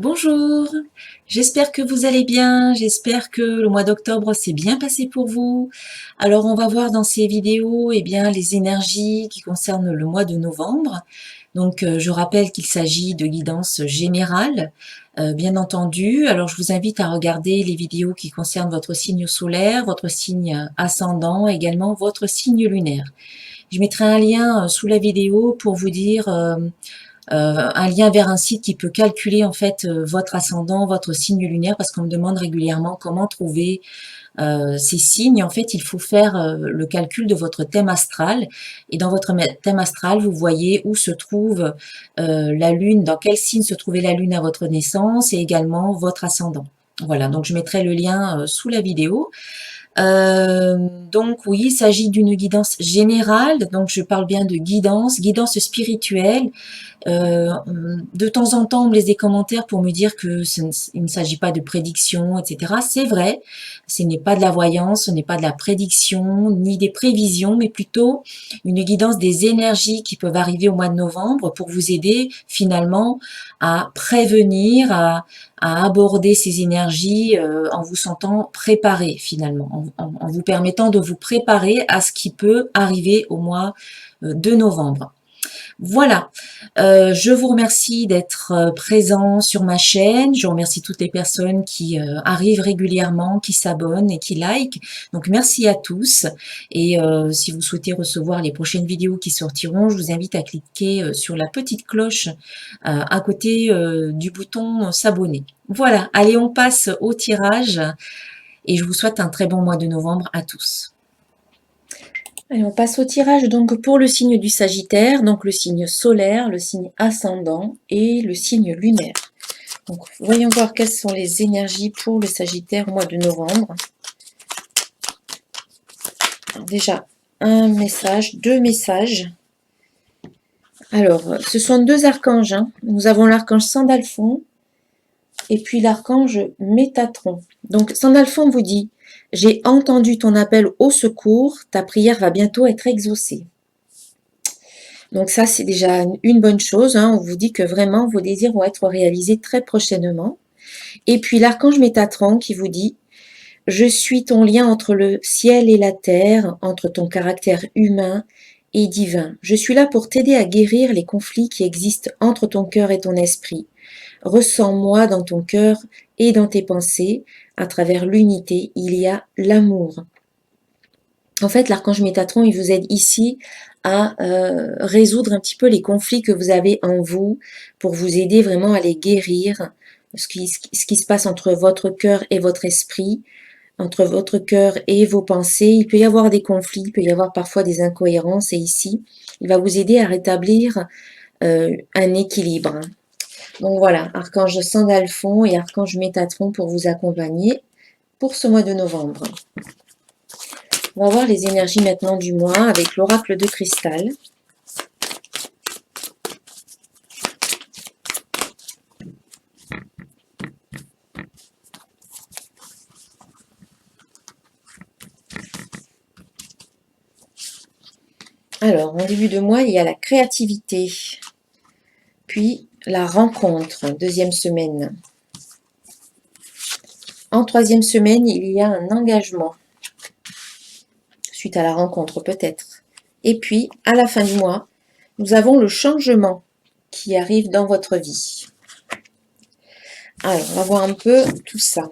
Bonjour, j'espère que vous allez bien, j'espère que le mois d'octobre s'est bien passé pour vous. Alors on va voir dans ces vidéos les énergies qui concernent le mois de novembre. Donc je rappelle qu'il s'agit de guidance générale, bien entendu. Alors je vous invite à regarder les vidéos qui concernent votre signe solaire, votre signe ascendant, également votre signe lunaire. Je mettrai un lien sous la vidéo pour vous dire un lien vers un site qui peut calculer en fait votre ascendant, votre signe lunaire, parce qu'on me demande régulièrement comment trouver ces signes. En fait, il faut faire le calcul de votre thème astral, et dans votre thème astral, vous voyez où se trouve la lune, dans quel signe se trouvait la lune à votre naissance, et également votre ascendant. Voilà, donc je mettrai le lien sous la vidéo. Donc oui, il s'agit d'une guidance générale, donc je parle bien de guidance spirituelle. De temps en temps, on me laisse des commentaires pour me dire que il ne s'agit pas de prédiction, etc. C'est vrai, ce n'est pas de la voyance, ce n'est pas de la prédiction, ni des prévisions, mais plutôt une guidance des énergies qui peuvent arriver au mois de novembre pour vous aider finalement à prévenir, à aborder ces énergies en vous sentant préparé finalement, en vous permettant de vous préparer à ce qui peut arriver au mois de novembre. Voilà, je vous remercie d'être présent sur ma chaîne. Je remercie toutes les personnes qui arrivent régulièrement, qui s'abonnent et qui like. Donc merci à tous. Et si vous souhaitez recevoir les prochaines vidéos qui sortiront, je vous invite à cliquer sur la petite cloche à côté du bouton s'abonner. Voilà, allez, on passe au tirage et je vous souhaite un très bon mois de novembre à tous. Allez, on passe au tirage donc pour le signe du Sagittaire, donc le signe solaire, le signe ascendant et le signe lunaire. Donc voyons voir quelles sont les énergies pour le Sagittaire au mois de novembre. Alors déjà, un message, deux messages. Alors, ce sont deux archanges. Hein. Nous avons l'archange Sandalphon et puis l'archange Métatron. Donc Sandalphon vous dit: j'ai entendu ton appel au secours, ta prière va bientôt être exaucée. Donc ça, c'est déjà une bonne chose. Hein. On vous dit que vraiment, vos désirs vont être réalisés très prochainement. Et puis l'archange Métatron qui vous dit: je suis ton lien entre le ciel et la terre, entre ton caractère humain et divin. Je suis là pour t'aider à guérir les conflits qui existent entre ton cœur et ton esprit. Ressens-moi dans ton cœur et dans tes pensées. À travers l'unité, il y a l'amour. En fait, l'archange Métatron, il vous aide ici à résoudre un petit peu les conflits que vous avez en vous, pour vous aider vraiment à les guérir, ce qui se passe entre votre cœur et votre esprit, entre votre cœur et vos pensées. Il peut y avoir des conflits, il peut y avoir parfois des incohérences, et ici, il va vous aider à rétablir un équilibre. Donc voilà, archange Sandalphon et archange Métatron pour vous accompagner pour ce mois de novembre. On va voir les énergies maintenant du mois avec l'oracle de cristal. Alors, en début de mois, il y a la créativité, puis la rencontre, deuxième semaine. En troisième semaine, il y a un engagement, suite à la rencontre peut-être. Et puis, à la fin du mois, nous avons le changement qui arrive dans votre vie. Alors, on va voir un peu tout ça.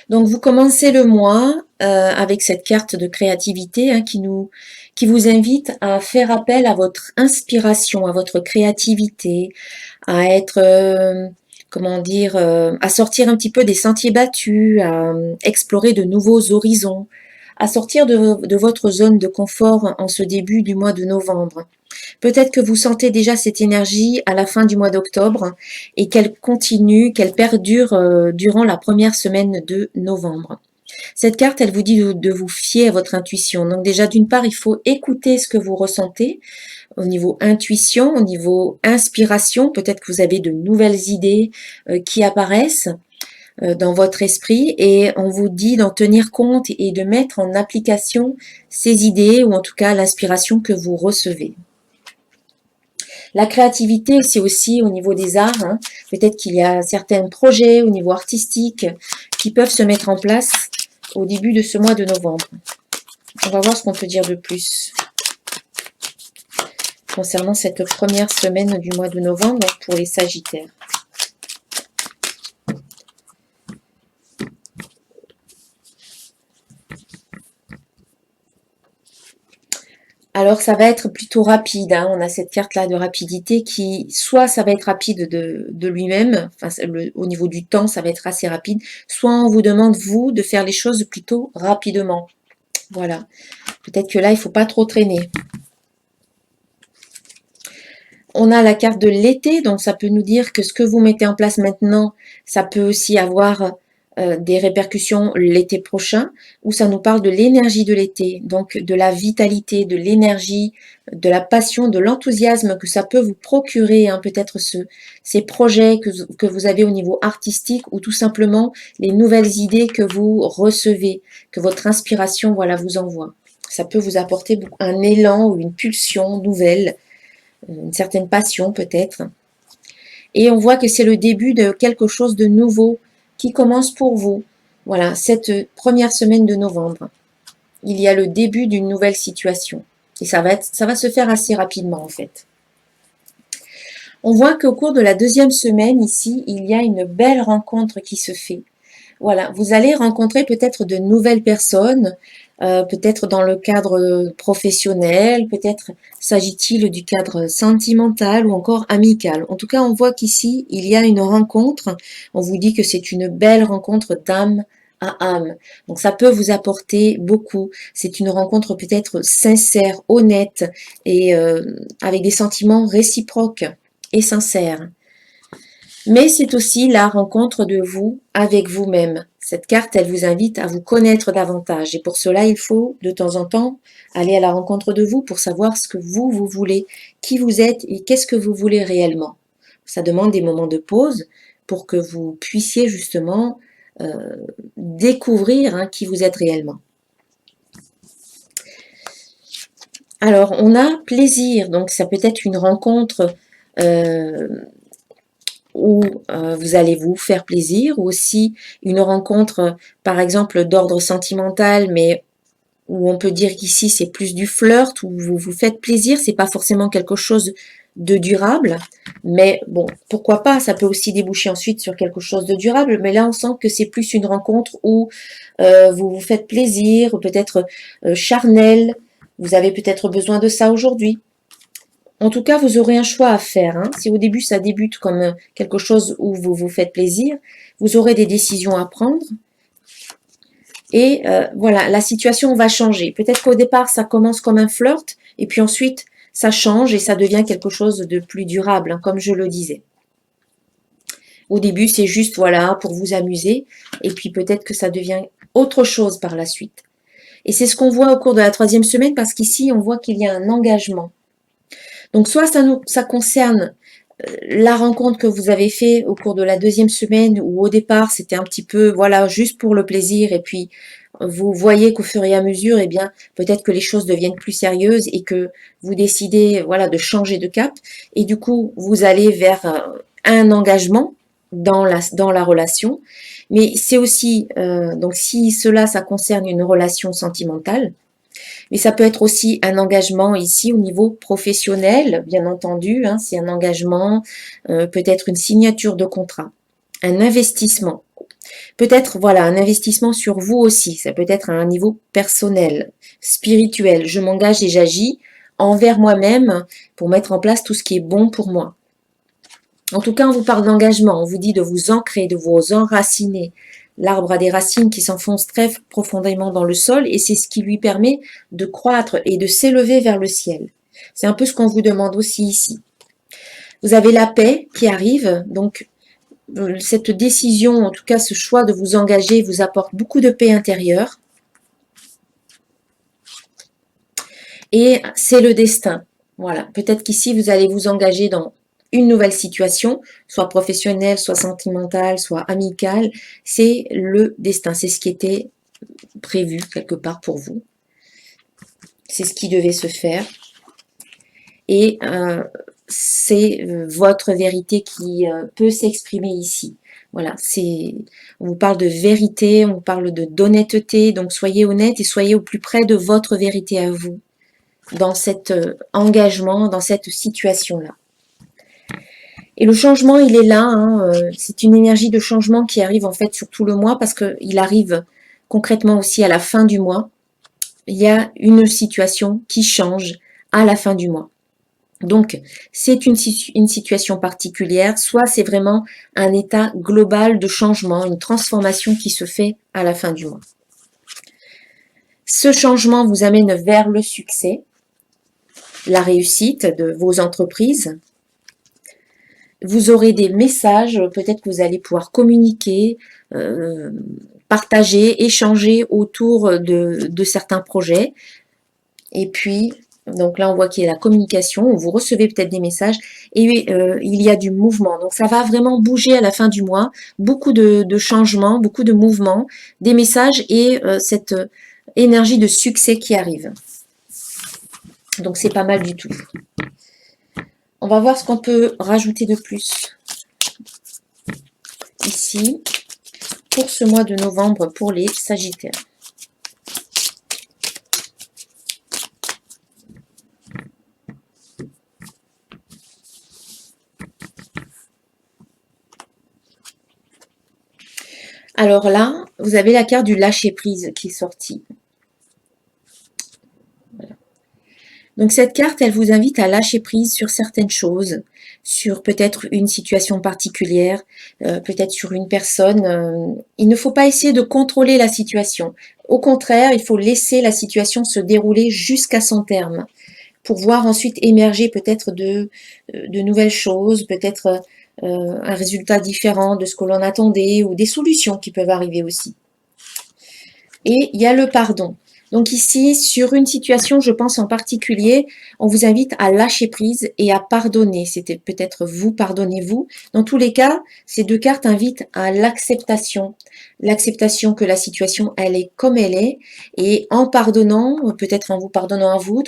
Donc, vous commencez le mois avec cette carte de créativité hein, qui vous invite à faire appel à votre inspiration, à votre créativité, à être, comment dire, à sortir un petit peu des sentiers battus, à explorer de nouveaux horizons, à sortir de votre zone de confort en ce début du mois de novembre. Peut-être que vous sentez déjà cette énergie à la fin du mois d'octobre et qu'elle continue, qu'elle perdure durant la première semaine de novembre. Cette carte, elle vous dit de vous fier à votre intuition. Donc déjà, d'une part, il faut écouter ce que vous ressentez au niveau intuition, au niveau inspiration. Peut-être que vous avez de nouvelles idées qui apparaissent dans votre esprit, et on vous dit d'en tenir compte et de mettre en application ces idées, ou en tout cas l'inspiration que vous recevez. La créativité, c'est aussi au niveau des arts. Hein. Peut-être qu'il y a certains projets au niveau artistique qui peuvent se mettre en place au début de ce mois de novembre. On va voir ce qu'on peut dire de plus concernant cette première semaine du mois de novembre pour les Sagittaires. Alors, ça va être plutôt rapide. Hein. On a cette carte-là de rapidité qui, soit ça va être rapide de lui-même, enfin, au niveau du temps, ça va être assez rapide, soit on vous demande, vous, de faire les choses plutôt rapidement. Voilà. Peut-être que là, il ne faut pas trop traîner. On a la carte de l'été, donc ça peut nous dire que ce que vous mettez en place maintenant, ça peut aussi avoir des répercussions l'été prochain, où ça nous parle de l'énergie de l'été, donc de la vitalité, de l'énergie, de la passion, de l'enthousiasme que ça peut vous procurer, hein, peut-être ces projets que vous avez au niveau artistique, ou tout simplement les nouvelles idées que vous recevez, que votre inspiration voilà, vous envoie. Ça peut vous apporter un élan ou une pulsion nouvelle, une certaine passion peut-être. Et on voit que c'est le début de quelque chose de nouveau qui commence pour vous. Voilà, cette première semaine de novembre. Il y a le début d'une nouvelle situation. Et ça va se faire assez rapidement en fait. On voit qu'au cours de la deuxième semaine ici, il y a une belle rencontre qui se fait. Voilà, vous allez rencontrer peut-être de nouvelles personnes, peut-être dans le cadre professionnel, peut-être s'agit-il du cadre sentimental ou encore amical. En tout cas, on voit qu'ici, il y a une rencontre. On vous dit que c'est une belle rencontre d'âme à âme. Donc ça peut vous apporter beaucoup. C'est une rencontre peut-être sincère, honnête et avec des sentiments réciproques et sincères. Mais c'est aussi la rencontre de vous avec vous-même. Cette carte, elle vous invite à vous connaître davantage. Et pour cela, il faut de temps en temps aller à la rencontre de vous pour savoir ce que vous voulez, qui vous êtes et qu'est-ce que vous voulez réellement. Ça demande des moments de pause pour que vous puissiez justement découvrir qui vous êtes réellement. Alors, on a plaisir. Donc, ça peut être une rencontre où vous allez vous faire plaisir, ou aussi une rencontre, par exemple, d'ordre sentimental, mais où on peut dire qu'ici c'est plus du flirt, où vous vous faites plaisir, c'est pas forcément quelque chose de durable, mais bon, pourquoi pas, ça peut aussi déboucher ensuite sur quelque chose de durable, mais là on sent que c'est plus une rencontre où vous vous faites plaisir, ou peut-être charnel, vous avez peut-être besoin de ça aujourd'hui. En tout cas, vous aurez un choix à faire. Hein. Si au début, ça débute comme quelque chose où vous vous faites plaisir, vous aurez des décisions à prendre. Et voilà, la situation va changer. Peut-être qu'au départ, ça commence comme un flirt, et puis ensuite, ça change et ça devient quelque chose de plus durable, hein, comme je le disais. Au début, c'est juste, voilà, pour vous amuser, et puis peut-être que ça devient autre chose par la suite. Et c'est ce qu'on voit au cours de la troisième semaine, parce qu'ici, on voit qu'il y a un engagement. Donc soit ça concerne la rencontre que vous avez fait au cours de la deuxième semaine, où au départ c'était un petit peu voilà juste pour le plaisir, et puis vous voyez qu'au fur et à mesure, eh bien peut-être que les choses deviennent plus sérieuses et que vous décidez voilà de changer de cap, et du coup vous allez vers un engagement dans la relation. Mais c'est aussi donc si cela ça concerne une relation sentimentale, mais ça peut être aussi un engagement ici au niveau professionnel, bien entendu. Hein, c'est un engagement, peut-être une signature de contrat, un investissement. Peut-être, voilà, un investissement sur vous aussi. Ça peut être à un niveau personnel, spirituel. Je m'engage et j'agis envers moi-même pour mettre en place tout ce qui est bon pour moi. En tout cas, on vous parle d'engagement. On vous dit de vous ancrer, de vous enraciner. L'arbre a des racines qui s'enfoncent très profondément dans le sol, et c'est ce qui lui permet de croître et de s'élever vers le ciel. C'est un peu ce qu'on vous demande aussi ici. Vous avez la paix qui arrive, donc cette décision, en tout cas ce choix de vous engager, vous apporte beaucoup de paix intérieure. Et c'est le destin. Voilà, peut-être qu'ici vous allez vous engager dans une nouvelle situation, soit professionnelle, soit sentimentale, soit amicale. C'est le destin, c'est ce qui était prévu quelque part pour vous. C'est ce qui devait se faire. Et c'est votre vérité qui peut s'exprimer ici. Voilà, on vous parle de vérité, on vous parle d'honnêteté, donc soyez honnête et soyez au plus près de votre vérité à vous, dans cet engagement, dans cette situation-là. Et le changement, il est là, hein, c'est une énergie de changement qui arrive en fait sur tout le mois, parce qu'il arrive concrètement aussi à la fin du mois. Il y a une situation qui change à la fin du mois. Donc, c'est une situation particulière, soit c'est vraiment un état global de changement, une transformation qui se fait à la fin du mois. Ce changement vous amène vers le succès, la réussite de vos entreprises. Vous aurez des messages, peut-être que vous allez pouvoir communiquer, partager, échanger autour de certains projets. Et puis, donc là, on voit qu'il y a la communication, vous recevez peut-être des messages, et il y a du mouvement. Donc, ça va vraiment bouger à la fin du mois, beaucoup de changements, beaucoup de mouvements, des messages et cette énergie de succès qui arrive. Donc, c'est pas mal du tout. On va voir ce qu'on peut rajouter de plus ici pour ce mois de novembre pour les Sagittaires. Alors là, vous avez la carte du lâcher-prise qui est sortie. Voilà. Donc cette carte, elle vous invite à lâcher prise sur certaines choses, sur peut-être une situation particulière, peut-être sur une personne. Il ne faut pas essayer de contrôler la situation. Au contraire, il faut laisser la situation se dérouler jusqu'à son terme, pour voir ensuite émerger peut-être de nouvelles choses, peut-être un résultat différent de ce que l'on attendait, ou des solutions qui peuvent arriver aussi. Et il y a le pardon. Donc ici, sur une situation, je pense en particulier, on vous invite à lâcher prise et à pardonner. C'était peut-être vous, pardonnez-vous. Dans tous les cas, ces deux cartes invitent à l'acceptation. L'acceptation que la situation, elle est comme elle est. Et en pardonnant, peut-être en vous pardonnant à vous,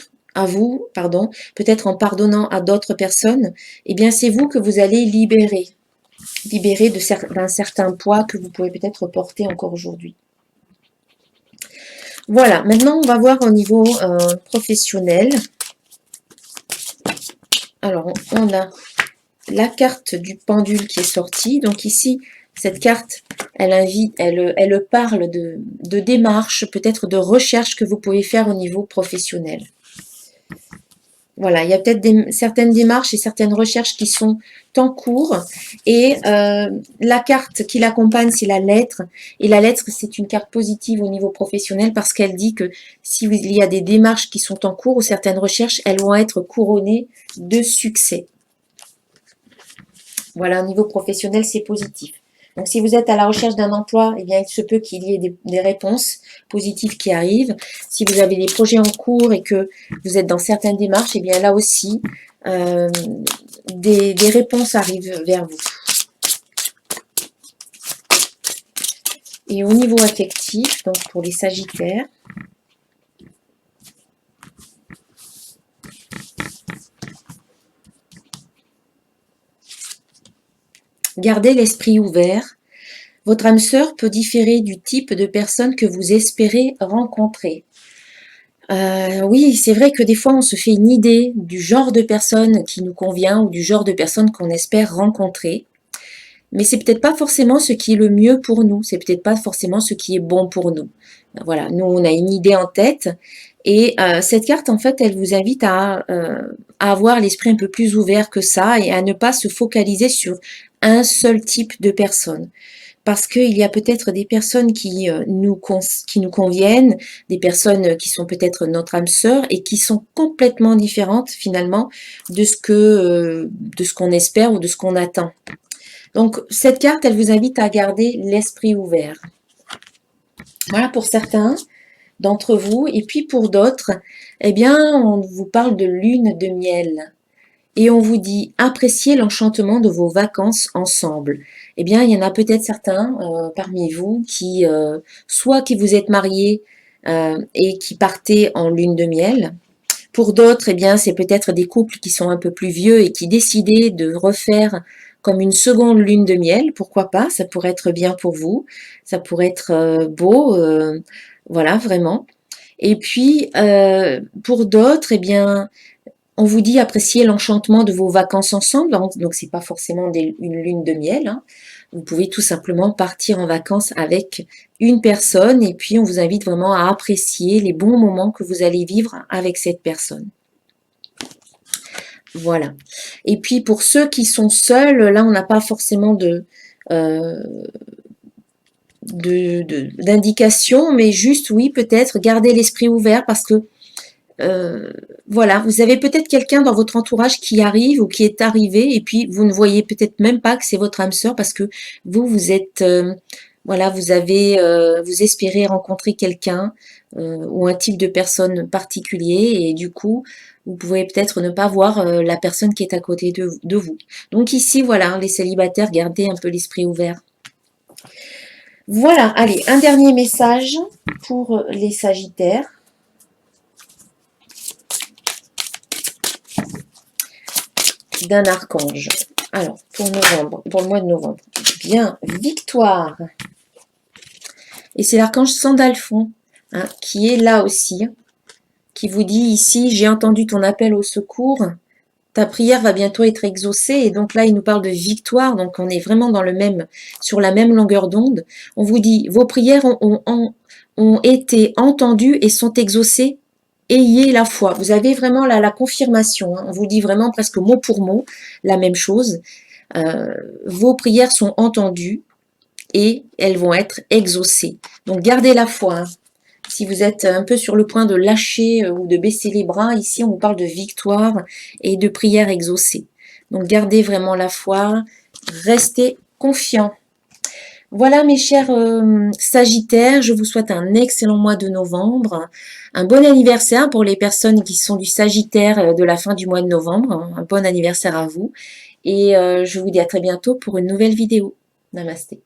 peut-être en pardonnant à d'autres personnes, eh bien c'est vous que vous allez libérer d'un certain poids que vous pouvez peut-être porter encore aujourd'hui. Voilà, maintenant on va voir au niveau professionnel. Alors on a la carte du pendule qui est sortie. Donc ici, cette carte, elle parle de démarches, peut-être de recherches que vous pouvez faire au niveau professionnel. Voilà, il y a peut-être certaines démarches et certaines recherches qui sont en cours. Et la carte qui l'accompagne, c'est la lettre. Et la lettre, c'est une carte positive au niveau professionnel, parce qu'elle dit que s'il y a des démarches qui sont en cours ou certaines recherches, elles vont être couronnées de succès. Voilà, au niveau professionnel, c'est positif. Donc, si vous êtes à la recherche d'un emploi, eh bien, il se peut qu'il y ait des réponses positives qui arrivent. Si vous avez des projets en cours et que vous êtes dans certaines démarches, eh bien, là aussi, des réponses arrivent vers vous. Et au niveau affectif, donc pour les Sagittaires, gardez l'esprit ouvert. Votre âme sœur peut différer du type de personne que vous espérez rencontrer. Oui, c'est vrai que des fois, on se fait une idée du genre de personne qui nous convient ou du genre de personne qu'on espère rencontrer. Mais c'est peut-être pas forcément ce qui est le mieux pour nous. C'est peut-être pas forcément ce qui est bon pour nous. Voilà, nous, on a une idée en tête. Et cette carte, en fait, elle vous invite à avoir l'esprit un peu plus ouvert que ça et à ne pas se focaliser sur un seul type de personne. Parce qu'il y a peut-être des personnes qui nous conviennent, des personnes qui sont peut-être notre âme sœur et qui sont complètement différentes finalement de ce qu'on espère ou de ce qu'on attend. Donc cette carte, elle vous invite à garder l'esprit ouvert. Voilà pour certains d'entre vous. Et puis pour d'autres, eh bien, on vous parle de lune de miel. Et on vous dit, appréciez l'enchantement de vos vacances ensemble. Eh bien, il y en a peut-être certains parmi vous qui, soit qui vous êtes mariés et qui partez en lune de miel. Pour d'autres, eh bien, c'est peut-être des couples qui sont un peu plus vieux et qui décidaient de refaire comme une seconde lune de miel. Pourquoi pas? Ça pourrait être bien pour vous. Ça pourrait être beau. Voilà, vraiment. Et puis, pour d'autres, eh bien, on vous dit apprécier l'enchantement de vos vacances ensemble. Donc, c'est pas forcément une lune de miel, hein. Vous pouvez tout simplement partir en vacances avec une personne et puis on vous invite vraiment à apprécier les bons moments que vous allez vivre avec cette personne. Voilà. Et puis pour ceux qui sont seuls, là on n'a pas forcément d'indication, mais juste oui, peut-être garder l'esprit ouvert parce que voilà, vous avez peut-être quelqu'un dans votre entourage qui arrive ou qui est arrivé et puis vous ne voyez peut-être même pas que c'est votre âme sœur parce que vous êtes voilà, vous espérez rencontrer quelqu'un ou un type de personne particulier et du coup vous pouvez peut-être ne pas voir la personne qui est à côté de vous. Donc ici voilà, les célibataires, gardez un peu l'esprit ouvert. Voilà, allez, un dernier message pour les Sagittaires. D'un archange. Alors, pour novembre, pour le mois de novembre. Bien, victoire. Et c'est l'archange Sandalphon, hein, qui est là aussi, qui vous dit ici, j'ai entendu ton appel au secours, ta prière va bientôt être exaucée. Et donc là, il nous parle de victoire, donc on est vraiment sur la même longueur d'onde. On vous dit, vos prières ont été entendues et sont exaucées. Ayez la foi. Vous avez vraiment la confirmation, hein. On vous dit vraiment presque mot pour mot la même chose. Vos prières sont entendues et elles vont être exaucées. Donc gardez la foi, hein. Si vous êtes un peu sur le point de lâcher ou de baisser les bras, ici on vous parle de victoire et de prière exaucée. Donc gardez vraiment la foi, restez confiants. Voilà mes chers Sagittaires, je vous souhaite un excellent mois de novembre, un bon anniversaire pour les personnes qui sont du Sagittaire de la fin du mois de novembre, un bon anniversaire à vous et je vous dis à très bientôt pour une nouvelle vidéo. Namasté.